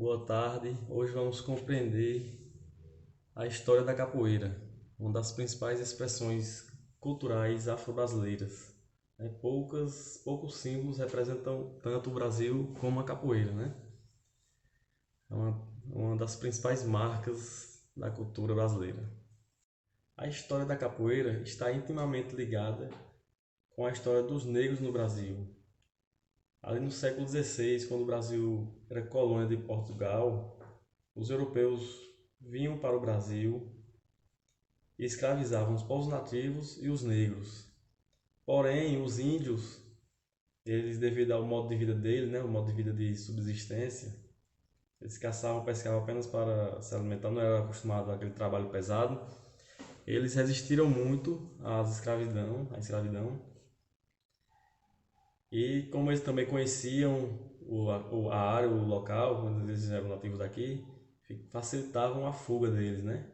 Boa tarde. Hoje vamos compreender a história da capoeira, uma das principais expressões culturais afro-brasileiras. Poucos símbolos representam tanto o Brasil como a capoeira, né? É uma das principais marcas da cultura brasileira. A história da capoeira está intimamente ligada com a história dos negros no Brasil. Ali no século XVI, quando o Brasil era colônia de Portugal, os europeus vinham para o Brasil e escravizavam os povos nativos e os negros. Porém, os índios, eles devido ao modo de vida deles, né, o modo de vida de subsistência, eles caçavam, pescavam apenas para se alimentar, não eram acostumados àquele trabalho pesado. Eles resistiram muito à escravidão. E como eles também conheciam a área, o local, quando eles eram nativos daqui, facilitavam a fuga deles, né?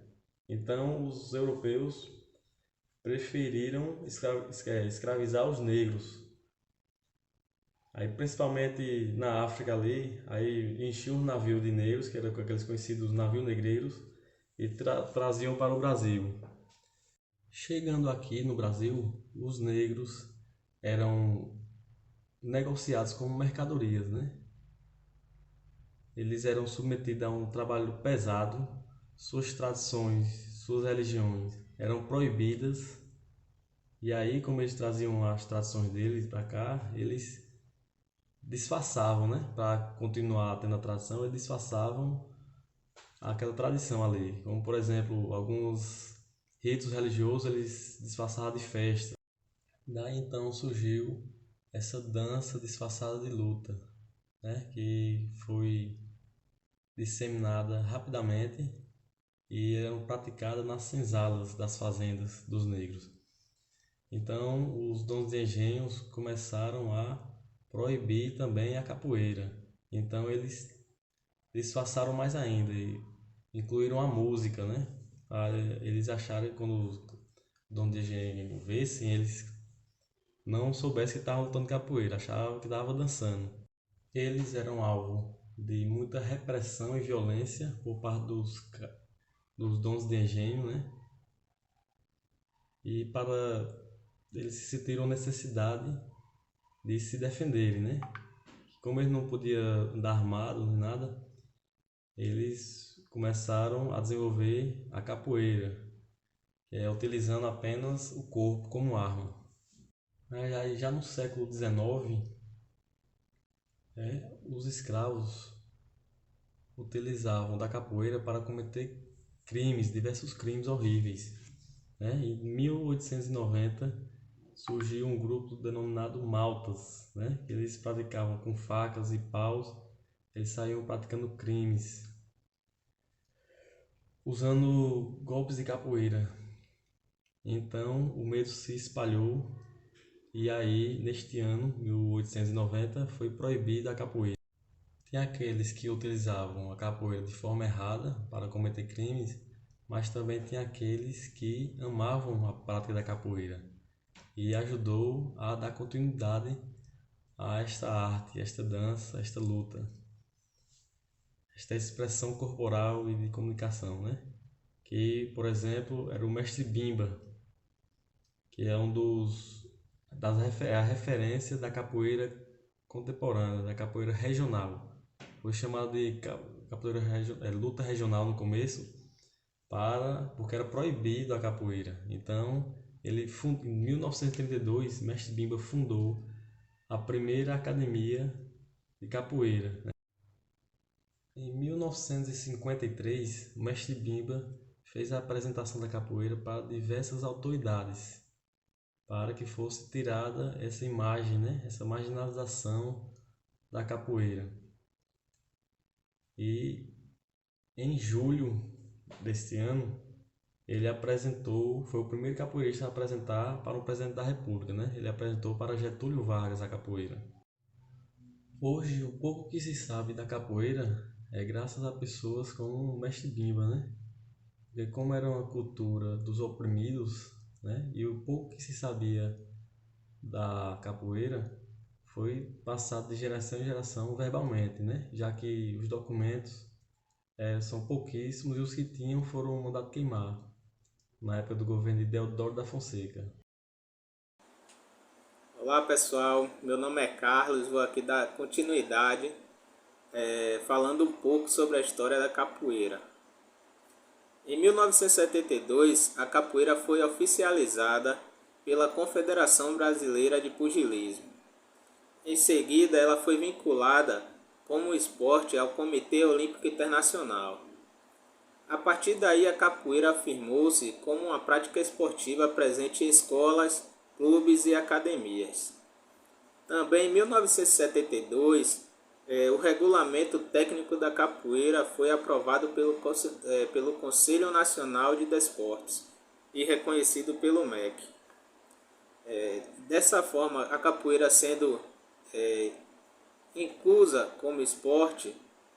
Então, os europeus preferiram escravizar os negros. Aí, principalmente na África ali, aí enchiam os navios de negros, que eram aqueles conhecidos navios negreiros, e traziam para o Brasil. Chegando aqui no Brasil, os negros eram negociados como mercadorias, né? Eles eram submetidos a um trabalho pesado, suas tradições, suas religiões eram proibidas. E aí, como eles traziam as tradições deles para cá, eles disfarçavam, né? Para continuar tendo a tradição, eles disfarçavam aquela tradição ali. Como, por exemplo, alguns ritos religiosos, eles disfarçavam de festa. Daí então surgiu essa dança disfarçada de luta, né? Que foi disseminada rapidamente e eram praticadas nas senzalas das fazendas dos negros. Então, os donos de engenhos começaram a proibir também a capoeira. Então, eles disfarçaram mais ainda e incluíram a música, né? Eles acharam que quando os donos de engenho vissem, eles não soubessem que estavam lutando capoeira, achavam que estavam dançando. Eles eram alvo de muita repressão e violência por parte dos donos de engenho, né? E para eles se sentiram necessidade de se defenderem, né? Como eles não podiam andar armados nem nada, eles começaram a desenvolver a capoeira, que é utilizando apenas o corpo como arma. Mas aí, já no século XIX, os escravos utilizavam da capoeira para cometer crimes, diversos crimes horríveis. Em 1890 surgiu um grupo denominado Maltas, que eles praticavam com facas e paus, eles saíam praticando crimes, usando golpes de capoeira. Então o medo se espalhou e aí neste ano, 1890, foi proibida a capoeira. Tem aqueles que utilizavam a capoeira de forma errada para cometer crimes, mas também tem aqueles que amavam a prática da capoeira e ajudou a dar continuidade a esta arte, esta dança, esta luta, esta expressão corporal e de comunicação, né? Que, por exemplo, era o mestre Bimba, que é a referência da capoeira contemporânea, da capoeira regional. Foi chamado de luta regional no começo, porque era proibido a capoeira. Então, em 1932, mestre Bimba fundou a primeira academia de capoeira. Em 1953, o mestre Bimba fez a apresentação da capoeira para diversas autoridades, para que fosse tirada essa imagem, essa marginalização da capoeira. E em julho deste ano, foi o primeiro capoeirista a apresentar para o presidente da República, Ele apresentou para Getúlio Vargas a capoeira. Hoje, o pouco que se sabe da capoeira é graças a pessoas como o mestre Bimba, Porque como era uma cultura dos oprimidos, E o pouco que se sabia da capoeira foi passado de geração em geração verbalmente, né? Já que os documentos são pouquíssimos e os que tinham foram mandados queimar na época do governo de Deodoro da Fonseca. Olá pessoal, meu nome é Carlos, vou aqui dar continuidade falando um pouco sobre a história da capoeira. Em 1972, a capoeira foi oficializada pela Confederação Brasileira de Pugilismo. Em seguida, ela foi vinculada como esporte ao Comitê Olímpico Internacional. A partir daí, a capoeira afirmou-se como uma prática esportiva presente em escolas, clubes e academias. Também em 1972, o regulamento técnico da capoeira foi aprovado pelo Conselho Nacional de Desportos e reconhecido pelo MEC. Dessa forma, a capoeira sendo inclusa como esporte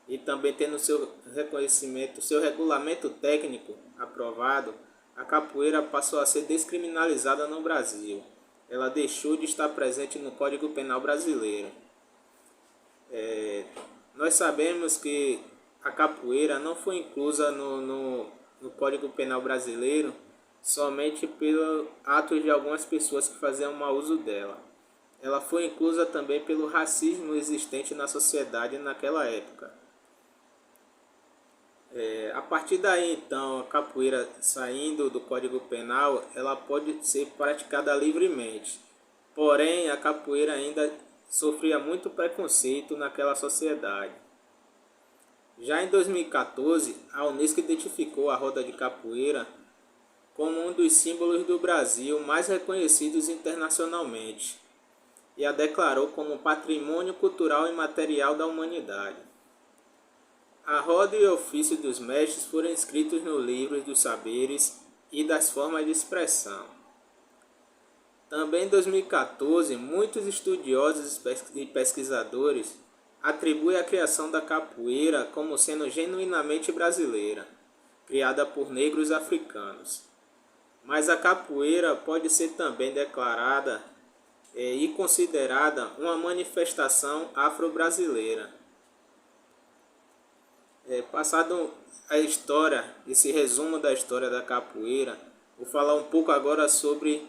e também tendo seu reconhecimento, seu regulamento técnico aprovado, a capoeira passou a ser descriminalizada no Brasil. Ela deixou de estar presente no Código Penal brasileiro. Nós sabemos que a capoeira não foi inclusa no Código Penal brasileiro somente pelo ato de algumas pessoas que faziam mau uso dela. Ela foi inclusa também pelo racismo existente na sociedade naquela época. A partir daí, então, a capoeira saindo do Código Penal, ela pode ser praticada livremente. Porém, a capoeira ainda sofria muito preconceito naquela sociedade. Já em 2014, a Unesco identificou a roda de capoeira como um dos símbolos do Brasil mais reconhecidos internacionalmente e a declarou como patrimônio cultural e material da humanidade. A roda e o ofício dos mestres foram inscritos no livro dos saberes e das formas de expressão. Também em 2014, muitos estudiosos e pesquisadores atribuem a criação da capoeira como sendo genuinamente brasileira, criada por negros africanos. Mas a capoeira pode ser também declarada e considerada uma manifestação afro-brasileira. Passado a história, esse resumo da história da capoeira, vou falar um pouco agora sobre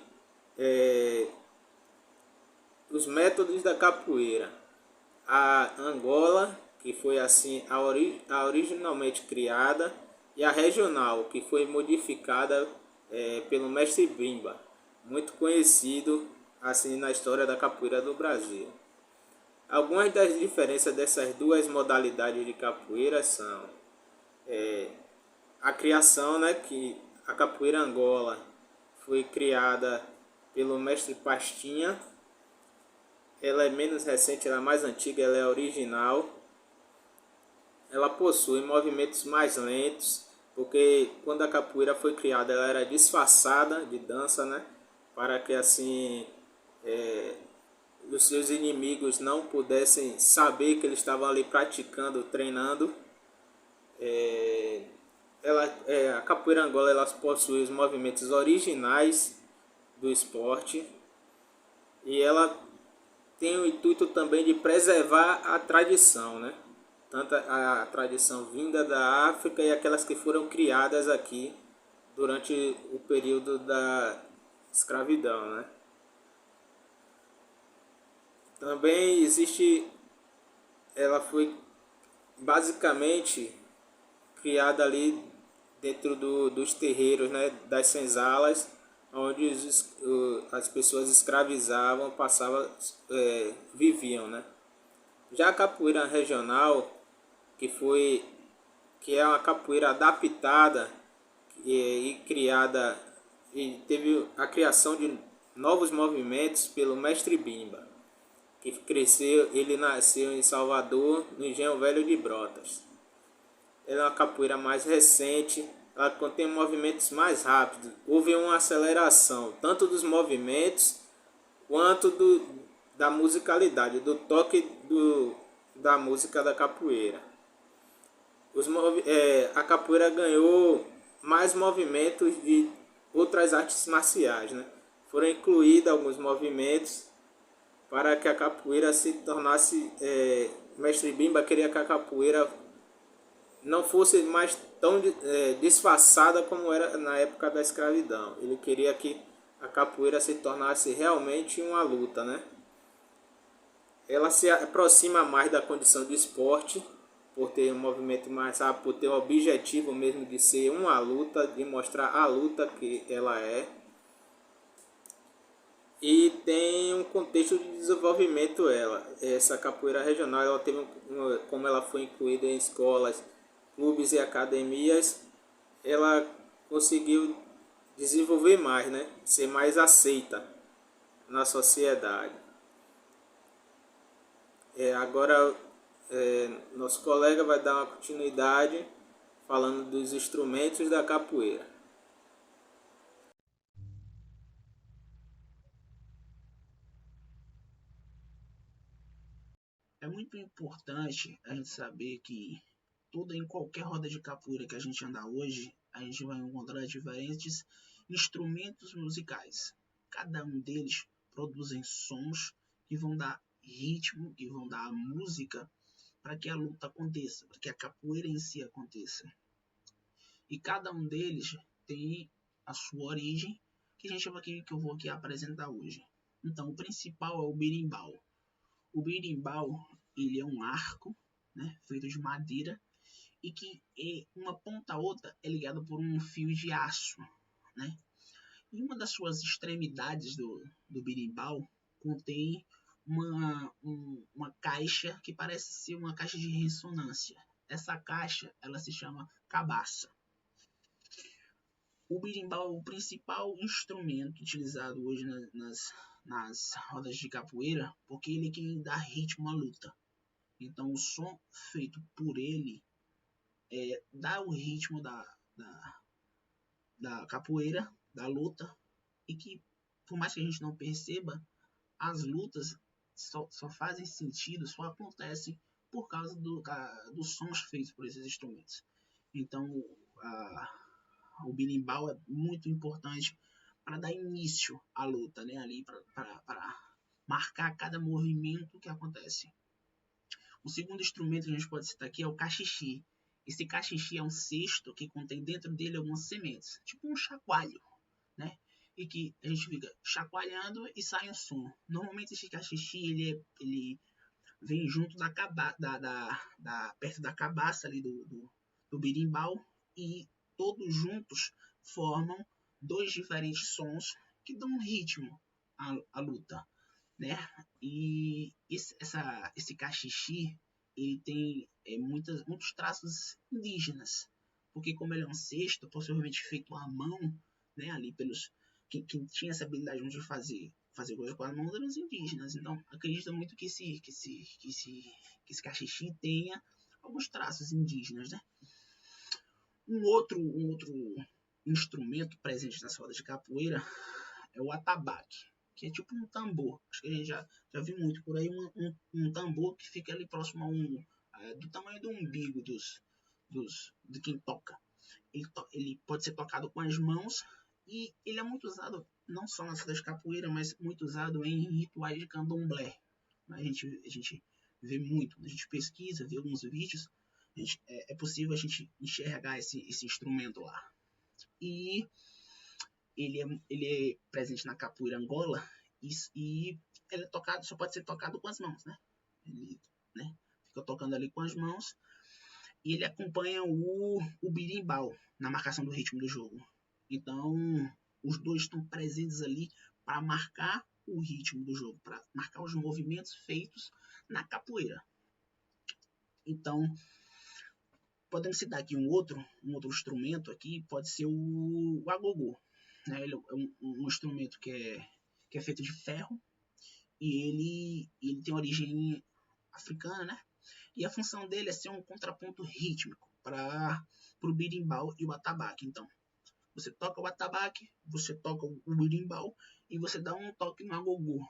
os métodos da capoeira. A Angola, que foi assim a originalmente criada, e a regional, que foi modificada pelo mestre Bimba, muito conhecido assim na história da capoeira do Brasil. Algumas das diferenças dessas duas modalidades de capoeira são a criação, né, que a capoeira Angola foi criada pelo mestre Pastinha. Ela é menos recente, ela é mais antiga, ela é original. Ela possui movimentos mais lentos, porque quando a capoeira foi criada ela era disfarçada de dança, né, para que assim os seus inimigos não pudessem saber que eles estavam ali praticando, treinando. A capoeira Angola ela possui os movimentos originais do esporte e ela tem o intuito também de preservar a tradição, né? Tanto a tradição vinda da África e aquelas que foram criadas aqui durante o período da escravidão, né? Também ela foi basicamente criada ali dentro dos terreiros, né, das senzalas, onde as pessoas escravizavam, viviam, né? Já a capoeira regional, que é uma capoeira adaptada e criada e teve a criação de novos movimentos pelo mestre Bimba, que ele nasceu em Salvador, no Engenho Velho de Brotas. Ela é uma capoeira mais recente, ela contém movimentos mais rápidos. Houve uma aceleração tanto dos movimentos quanto da musicalidade, do toque da música da capoeira. A capoeira ganhou mais movimentos de outras artes marciais, né? Foram incluídos alguns movimentos para que a capoeira se tornasse... Mestre Bimba queria que a capoeira não fosse mais tão disfarçada como era na época da escravidão. Ele queria que a capoeira se tornasse realmente uma luta, né? Ela se aproxima mais da condição de esporte, por ter um movimento mais rápido, por ter o objetivo mesmo de ser uma luta, de mostrar a luta que ela é. E tem um contexto de desenvolvimento essa capoeira regional, ela teve como ela foi incluída em escolas, clubes e academias, ela conseguiu desenvolver mais, né? Ser mais aceita na sociedade. Agora nosso colega vai dar uma continuidade falando dos instrumentos da capoeira. É muito importante a gente saber que em qualquer roda de capoeira que a gente andar hoje, a gente vai encontrar diferentes instrumentos musicais. Cada um deles produzem sons que vão dar ritmo, que vão dar música para que a luta aconteça, para que a capoeira em si aconteça. E cada um deles tem a sua origem, que a gente que eu vou aqui apresentar hoje. Então, o principal é o berimbau. O berimbau, ele é um arco, né, feito de madeira e que uma ponta a outra é ligada por um fio de aço, né? E uma das suas extremidades do berimbau contém uma caixa que parece ser uma caixa de ressonância. Essa caixa, ela se chama cabaça. O berimbau é o principal instrumento utilizado hoje nas rodas de capoeira, porque ele é quem dá ritmo à luta. Então, o som feito por ele dá o ritmo da capoeira, da luta, e que, por mais que a gente não perceba, as lutas só fazem sentido, só acontecem por causa dos sons feitos por esses instrumentos. Então, o berimbau é muito importante para dar início à luta, né? Ali para marcar cada movimento que acontece. O segundo instrumento que a gente pode citar aqui é o cachixi. Esse cachixi é um cesto que contém dentro dele algumas sementes, tipo um chacoalho, né? E que a gente fica chacoalhando e sai um som. Normalmente esse cachixi ele vem junto perto da cabaça ali do berimbau, e todos juntos formam dois diferentes sons que dão um ritmo à luta, né? E esse cachixi ele tem muitos traços indígenas, porque como ele é um cesto, possivelmente feito à mão, né? Ali pelos quem tinha essa habilidade de fazer coisa com as mãos eram os indígenas. Então acredito muito que esse cachixi tenha alguns traços indígenas, né? Um outro instrumento presente nas rodas de capoeira é o atabaque, que é tipo um tambor. Acho que a gente já viu muito por aí um tambor que fica ali próximo do tamanho do umbigo de quem toca. Ele pode ser tocado com as mãos e ele é muito usado não só nas rodas de capoeira, mas muito usado em rituais de candomblé. A gente vê muito, a gente pesquisa, vê alguns vídeos, é possível a gente enxergar esse instrumento lá. E ele é presente na capoeira Angola e ele é tocado, só pode ser tocado com as mãos, né? Ele, né, fica tocando ali com as mãos e ele acompanha o berimbau na marcação do ritmo do jogo. Então, os dois estão presentes ali para marcar o ritmo do jogo, para marcar os movimentos feitos na capoeira. Então, podemos citar aqui um outro instrumento aqui, pode ser o agogô. Né? Ele é um instrumento que é feito de ferro e ele tem origem africana, né? E a função dele é ser um contraponto rítmico para o berimbau e o atabaque. Então, você toca o atabaque, você toca o berimbau e você dá um toque no agogô.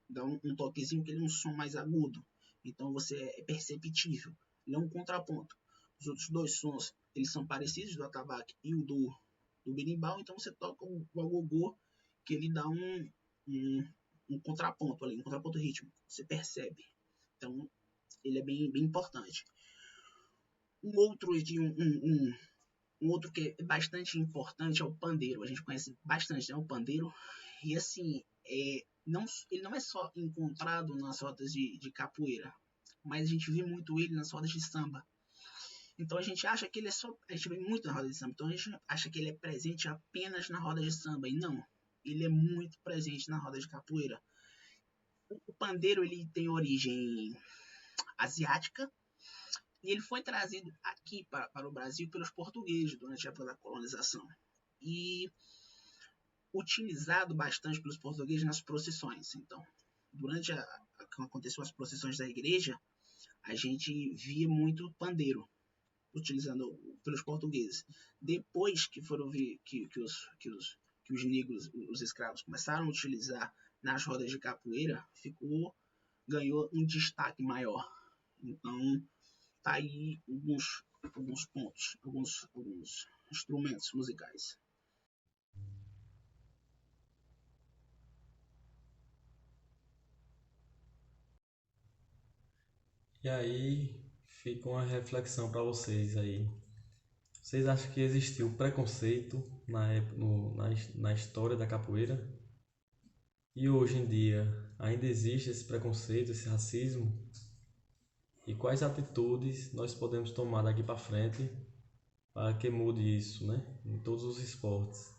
Dá um toquezinho que ele é um som mais agudo. Então, é perceptível. Ele é um contraponto. Os outros dois sons, eles são parecidos, do atabaque e o do berimbau. Então, você toca o agogô, que ele dá um um contraponto ali, um contraponto rítmico, você percebe. Então, ele é bem importante. Um outro que é bastante importante é o pandeiro. A gente conhece bastante, né, o pandeiro. E assim, ele não é só encontrado nas rodas de capoeira, mas a gente vê muito ele nas rodas de samba. Então a gente acha que ele é só. A gente vê muito na roda de samba. Então a gente acha que ele é presente apenas na roda de samba. E não. Ele é muito presente na roda de capoeira. O pandeiro ele tem origem asiática. E ele foi trazido aqui para o Brasil pelos portugueses durante a época da colonização. E utilizado bastante pelos portugueses nas procissões. Então, durante quando aconteceu as procissões da igreja, a gente via muito pandeiro utilizando pelos portugueses. Depois que foram ver que os negros, os escravos, começaram a utilizar nas rodas de capoeira, ganhou um destaque maior. Então, tá aí alguns pontos, alguns instrumentos musicais. E aí fica uma reflexão para vocês aí. Vocês acham que existiu preconceito na história da capoeira? E hoje em dia ainda existe esse preconceito, esse racismo? E quais atitudes nós podemos tomar daqui para frente para que mude isso, né? Em todos os esportes.